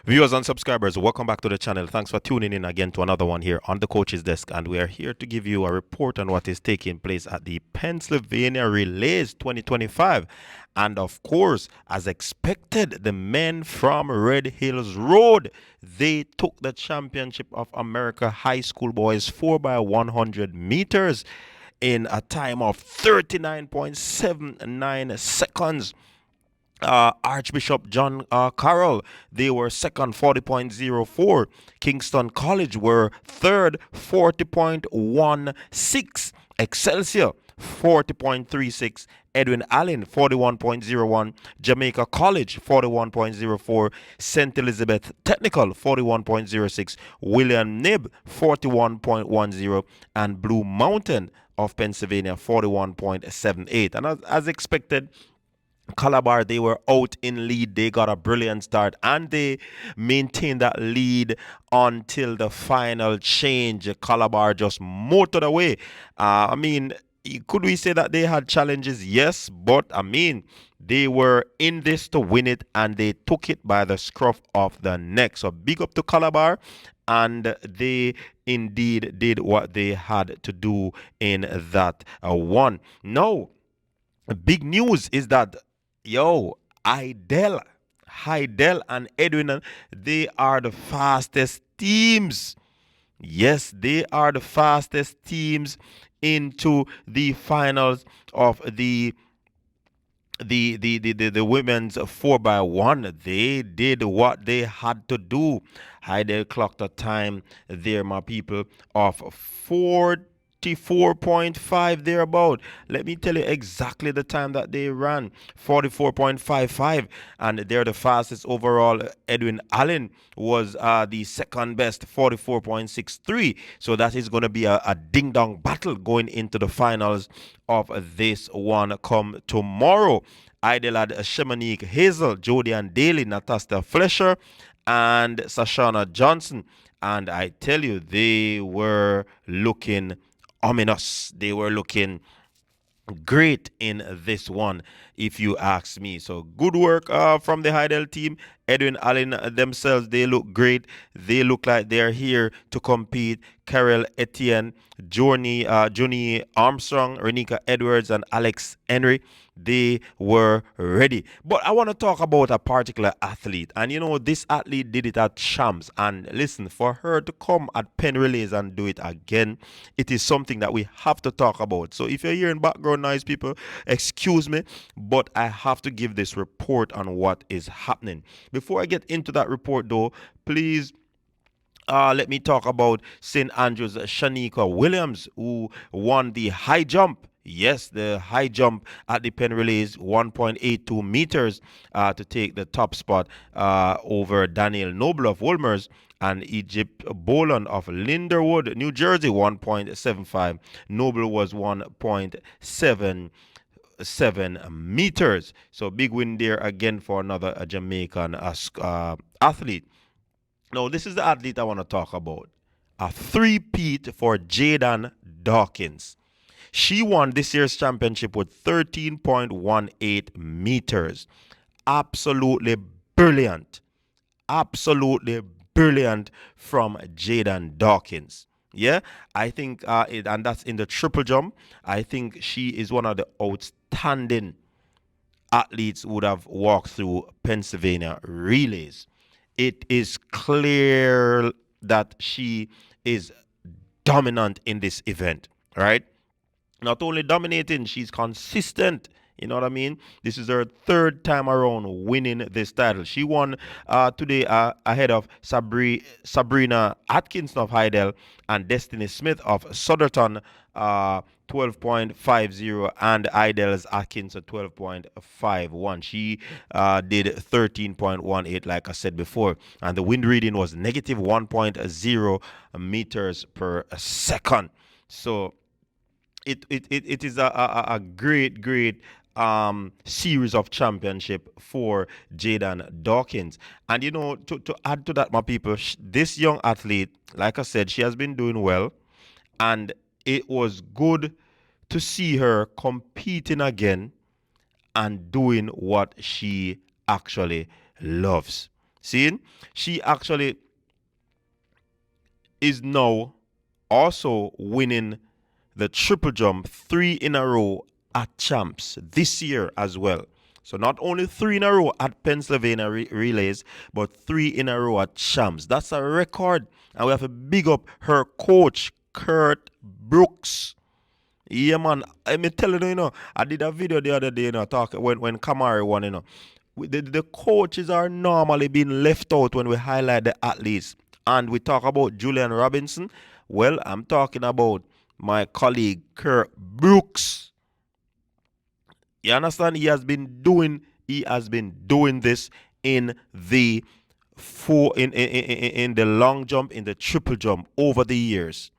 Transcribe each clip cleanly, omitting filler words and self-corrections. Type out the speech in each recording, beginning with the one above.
Viewers and subscribers, welcome back to the channel. Thanks for tuning in again to another one here on the coach's desk. And we are here to give you a report on what is taking place at the Pennsylvania Relays 2025. And of course, as expected, the men from Red Hills Road, they took the championship of America high school boys 4x100 meters in a time of 39.79 seconds. Archbishop John Carroll, they were second, 40.04. Kingston College were third, 40.16. Excelsior, 40.36. Edwin Allen, 41.01. Jamaica College, 41.04. St. Elizabeth Technical, 41.06. William Nib, 41.10. And Blue Mountain of Pennsylvania, 41.78. And as expected, Calabar, they were out in lead. They got a brilliant start and they maintained that lead until the final change. Calabar just motored away. Could we say that they had challenges? Yes, but they were in this to win it and they took it by the scruff of the neck. So big up to Calabar, and they indeed did what they had to do in that one. Now, big news is that Idel, Heidel and Edwin, they are the fastest teams. Yes, they are the fastest teams into the finals of the women's 4x1. They did what they had to do. Heidel clocked a time there, my people, of 44.5 thereabout. Let me tell you exactly the time that they ran. 44.55, and they're the fastest overall. Edwin Allen was the second best, 44.63. So that is going to be a ding dong battle going into the finals of this one come tomorrow. Idle had Shemanique Hazel, Jody-Ann Daly, Natasha Fletcher, and Sashana Johnson. And I tell you, they were looking ominous. They were looking great in this one, if you ask me. So good work from the Heidel team. Edwin Allen themselves, they look great. They look like they're here to compete. Carol Etienne, Johnny Armstrong, Renika Edwards, and Alex Henry, they were ready. But I want to talk about a particular athlete. And this athlete did it at Shams. And listen, for her to come at Penn Relays and do it again, it is something that we have to talk about. So if you're hearing background noise, people, excuse me, but I have to give this report on what is happening. Before I get into that report, though, please let me talk about St. Andrews Shanika Williams, who won the high jump. Yes, the high jump at the Penn Relays, 1.82 meters to take the top spot over Daniel Noble of Wolmer's and Egypt Boland of Linderwood, New Jersey, 1.75. Noble was 1.77 meters. So big win there again for another Jamaican athlete. Now, this is the athlete I want to talk about. A three-peat for Jade-Ann Dawkins. She won this year's championship with 13.18 meters. Absolutely brilliant. Absolutely brilliant from Jade-Ann Dawkins. Yeah, I think, and that's in the triple jump. I think she is one of the outstanding athletes who would have walked through Pennsylvania relays. It is clear that she is dominant in this event, right? Not only dominating, she's consistent. You know what I mean? This is her third time around winning this title. She won today ahead of Sabrina Atkinson of Heidel and Destiny Smith of Sutherton, 12.50, and Heidel's Atkinson 12.51. She did 13.18, like I said before, and the wind reading was negative 1.0 meters per second. So it is a great series of championship for Jade-Ann Dawkins. And to add to that, my people, this young athlete, like I said, she has been doing well, and it was good to see her competing again and doing what she actually loves. See, she actually is now also winning the triple jump 3 in a row at champs this year as well. So not only 3 in a row at Pennsylvania relays, but 3 in a row at champs. That's a record, and we have to big up her coach, Kurt Brooks. Yeah, man. I me tell you, I did a video the other day, talk when Kamari won, The coaches are normally being left out when we highlight the athletes. And we talk about Julian Robinson. Well, I'm talking about my colleague Kurt Brooks. You understand? He has been doing this in the in the long jump, in the triple jump over the years.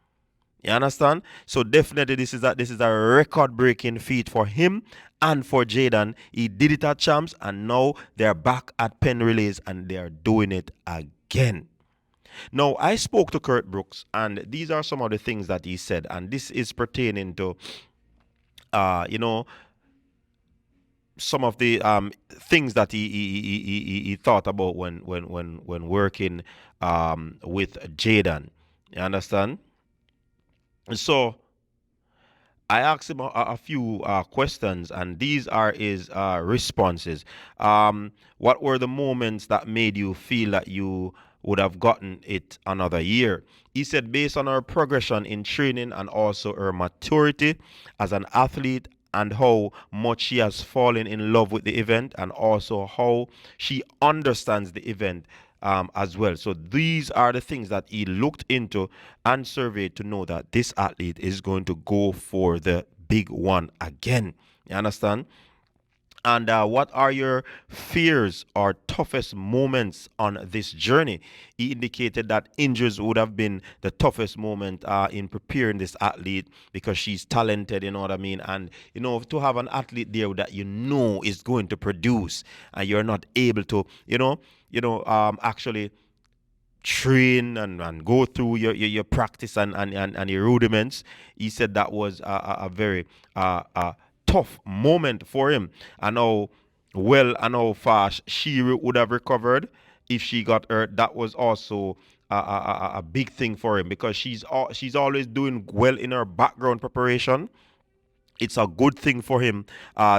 You understand? So definitely this is a record breaking feat for him and for Jade-Ann. He did it at champs, and now they're back at Penn Relays and they're doing it again. Now I spoke to Kurt Brooks, and these are some of the things that he said, and this is pertaining to you know some of the things that he thought about when working with Jade-Ann. You understand? So I asked him a few questions, and these are his responses. What were the moments that made you feel that you would have gotten it another year? He said, based on her progression in training and also her maturity as an athlete, and how much she has fallen in love with the event, and also how she understands the event as well. So these are the things that he looked into and surveyed to know that this athlete is going to go for the big one again. You understand? And what are your fears or toughest moments on this journey? He indicated that injuries would have been the toughest moment in preparing this athlete, because she's talented, you know what I mean? And, to have an athlete there that is going to produce, and you're not able to, actually train and go through your practice and your rudiments. He said that was a very tough moment for him. And how well and how fast she would have recovered if she got hurt. That was also a big thing for him, because she's always doing well in her background preparation. It's a good thing for him,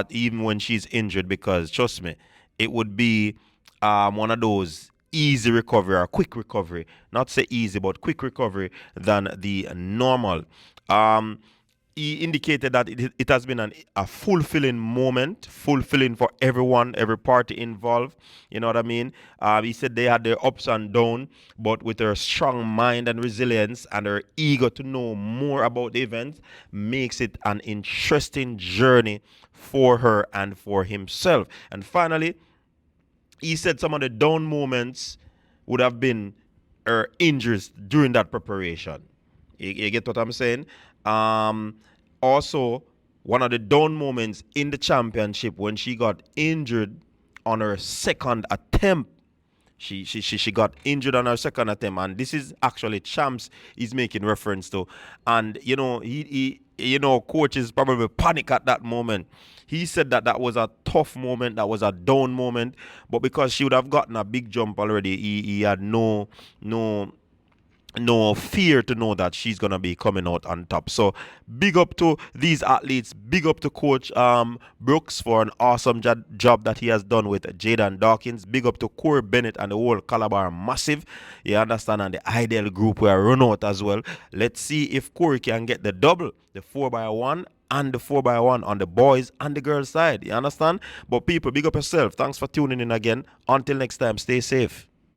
even when she's injured, because trust me, it would be one of those easy recovery or quick recovery, not say easy, but quick recovery than the normal. Um, he indicated that it has been a fulfilling moment, fulfilling for everyone, every party involved. You know what I mean? He said they had their ups and downs, but with her strong mind and resilience and her eager to know more about the event, makes it an interesting journey for her and for himself. And finally, he said some of the down moments would have been her injuries during that preparation. You get what I'm saying? Also, one of the down moments in the championship, when she got injured on her second attempt. She got injured on her second attempt, and this is actually champs he's making reference to. And coaches probably panic at that moment. He said that that was a tough moment, that was a down moment, but because she would have gotten a big jump already, he had no fear to know that she's gonna be coming out on top. So big up to these athletes, big up to Coach Brooks for an awesome job that he has done with Jade-Ann Dawkins. Big up to Corey Bennett and the whole Calabar massive. You understand? And the Ideal group were run out as well. Let's see if Corey can get the double, the 4x1 and the 4x1 on the boys and the girls side. You understand? But people, big up yourself. Thanks for tuning in again. Until next time, stay safe.